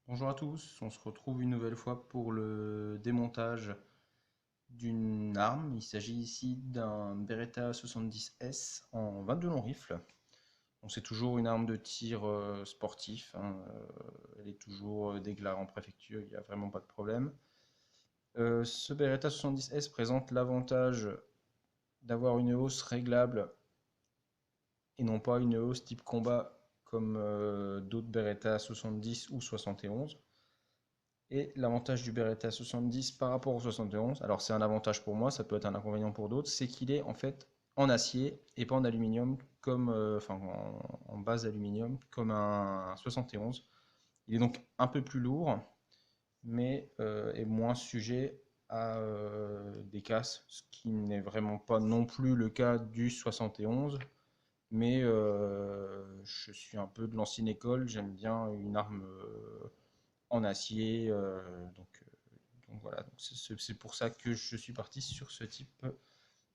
Bonjour à tous, on se retrouve une nouvelle fois pour le démontage d'une arme. Il s'agit ici d'un Beretta 70S en 22 long rifle. Donc c'est toujours une arme de tir sportif, hein, elle est toujours déglarée en préfecture, il n'y a vraiment pas de problème. Ce Beretta 70S présente l'avantage d'avoir une hausse réglable et non pas une hausse type combat comme d'autres Beretta 70 ou 71. Et l'avantage du Beretta 70 par rapport au 71, alors c'est un avantage pour moi, ça peut être un inconvénient pour d'autres, c'est qu'il est en fait en acier et pas en aluminium, comme, enfin en base aluminium, comme un 71. Il est donc un peu plus lourd, mais est moins sujet à des casses, ce qui n'est vraiment pas non plus le cas du 71. Mais je suis un peu de l'ancienne école, j'aime bien une arme en acier, donc voilà, c'est pour ça que je suis parti sur ce type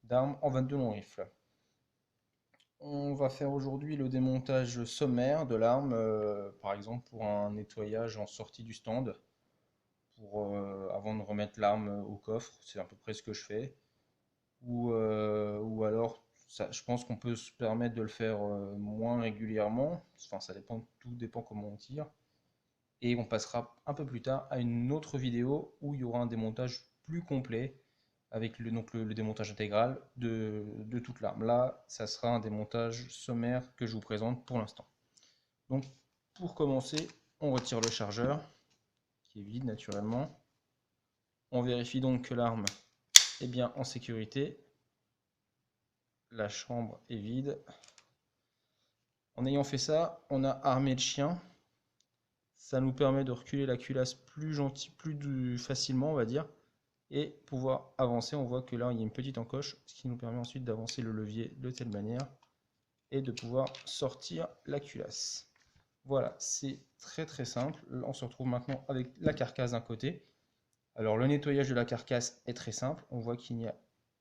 d'arme en 22 long rifle. On va faire aujourd'hui le démontage sommaire de l'arme, par exemple pour un nettoyage en sortie du stand, avant de remettre l'arme au coffre, c'est à peu près ce que je fais. Ou alors, je pense qu'on peut se permettre de le faire moins régulièrement, enfin ça dépend, tout dépend comment on tire. Et on passera un peu plus tard à une autre vidéo où il y aura un démontage plus complet avec le démontage intégral de toute l'arme. Là, ça sera un démontage sommaire que je vous présente pour l'instant. Donc, pour commencer, on retire le chargeur, qui est vide naturellement. On vérifie donc que l'arme est bien en sécurité. La chambre est vide. En ayant fait ça, on a armé le chien. Ça nous permet de reculer la culasse plus facilement, on va dire, et pouvoir avancer. On voit que là, il y a une petite encoche, ce qui nous permet ensuite d'avancer le levier de telle manière et de pouvoir sortir la culasse. Voilà, c'est très très simple. Là, on se retrouve maintenant avec la carcasse d'un côté. Alors le nettoyage de la carcasse est très simple. On voit qu'il n'y a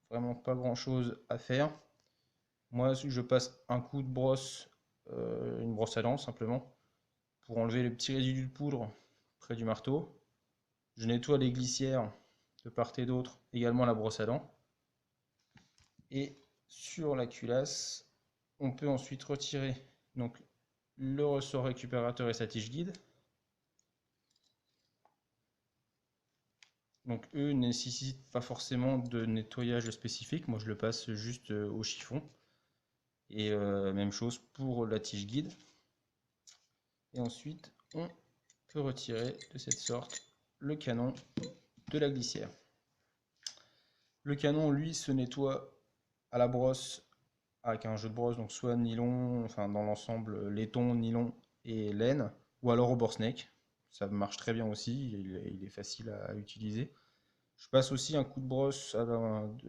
vraiment pas grand chose à faire. Moi, je passe un coup de brosse, une brosse à dents simplement, pour enlever les petits résidus de poudre près du marteau. Je nettoie les glissières de part et d'autre, également la brosse à dents. Et sur la culasse, on peut ensuite retirer donc le ressort récupérateur et sa tige guide. Donc eux ne nécessitent pas forcément de nettoyage spécifique. Moi je le passe juste au chiffon. Et même chose pour la tige guide. Et ensuite on peut retirer de cette sorte le canon de la glissière. Le canon lui se nettoie à la brosse avec un jeu de brosse, donc soit nylon, enfin dans l'ensemble laiton, nylon et laine, ou alors au borsnake. Ça marche très bien aussi, il est facile à utiliser. Je passe aussi un coup de brosse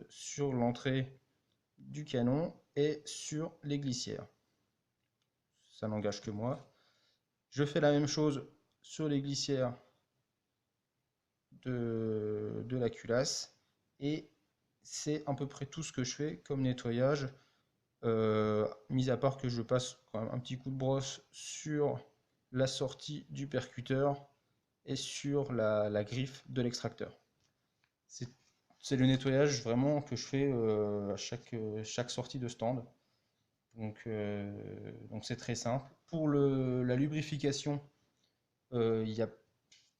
sur l'entrée du canon et sur les glissières. Ça n'engage que moi. Je fais la même chose sur les glissières de la culasse et c'est à peu près tout ce que je fais comme nettoyage. Mis à part que je passe quand même un petit coup de brosse sur la sortie du percuteur et sur la griffe de l'extracteur. C'est le nettoyage vraiment que je fais à chaque sortie de stand. Donc c'est très simple. Pour la lubrification, il n'y a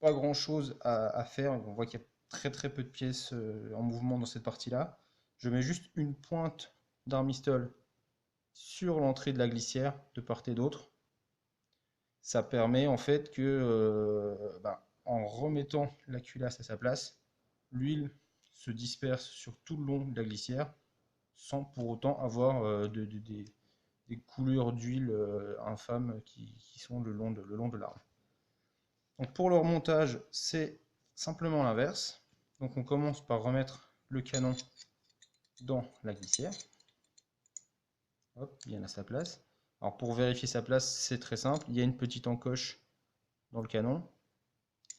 pas grand chose à faire. On voit qu'il y a très très peu de pièces en mouvement dans cette partie-là. Je mets juste une pointe d'armistol sur l'entrée de la glissière de part et d'autre. Ça permet en fait que, en remettant la culasse à sa place, l'huile se disperse sur tout le long de la glissière sans pour autant avoir des coulures d'huile infâmes qui sont le long de l'arme. Donc pour le remontage, c'est simplement l'inverse. Donc on commence par remettre le canon dans la glissière. Hop, bien à sa place. Alors pour vérifier sa place, c'est très simple. Il y a une petite encoche dans le canon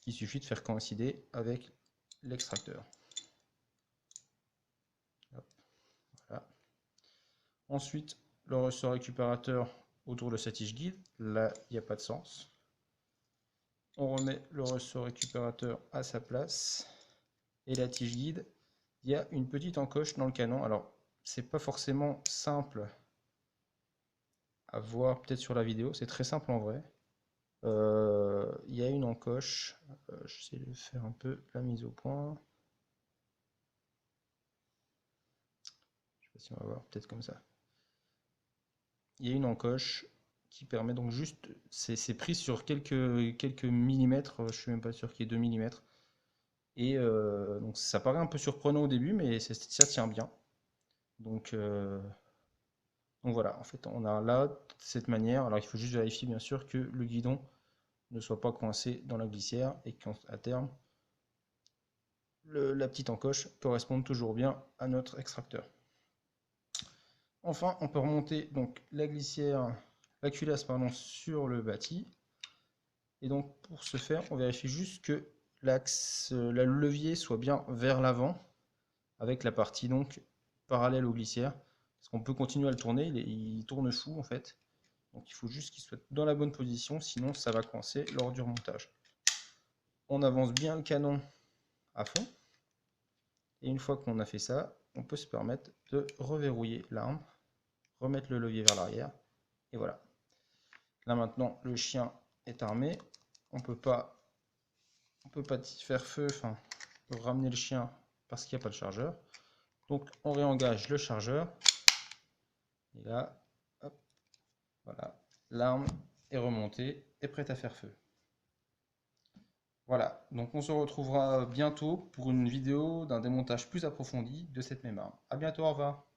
qu'il suffit de faire coïncider avec l'extracteur. Voilà. Ensuite, le ressort récupérateur autour de sa tige guide. Là, il n'y a pas de sens. On remet le ressort récupérateur à sa place. Et la tige guide, il y a une petite encoche dans le canon. Alors, c'est pas forcément simple à voir peut-être sur la vidéo, c'est très simple en vrai. Il y a une encoche, j'essaie de faire un peu la mise au point. Je sais pas si on va voir, peut-être comme ça. Il y a une encoche qui permet donc juste, c'est pris sur quelques millimètres, je suis même pas sûr qu'il y ait 2 millimètres. Et donc ça paraît un peu surprenant au début, mais ça tient bien. Donc voilà, en fait, on a là, de cette manière, alors il faut juste vérifier bien sûr que le guidon ne soit pas coincé dans la glissière et qu'à terme, la petite encoche corresponde toujours bien à notre extracteur. Enfin, on peut remonter donc la glissière, la culasse pardon, sur le bâti. Et donc pour ce faire, on vérifie juste que l'axe, le levier soit bien vers l'avant, avec la partie donc parallèle aux glissières. Parce qu'on peut continuer à le tourner, il tourne fou en fait. Donc il faut juste qu'il soit dans la bonne position, sinon ça va coincer lors du remontage. On avance bien le canon à fond. Et une fois qu'on a fait ça, on peut se permettre de reverrouiller l'arme, remettre le levier vers l'arrière. Et voilà. Là maintenant, le chien est armé. On peut pas faire feu, enfin, ramener le chien parce qu'il n'y a pas de chargeur. Donc on réengage le chargeur. Et là, hop, voilà, l'arme est remontée et prête à faire feu. Voilà, donc on se retrouvera bientôt pour une vidéo d'un démontage plus approfondi de cette même arme. A bientôt, au revoir.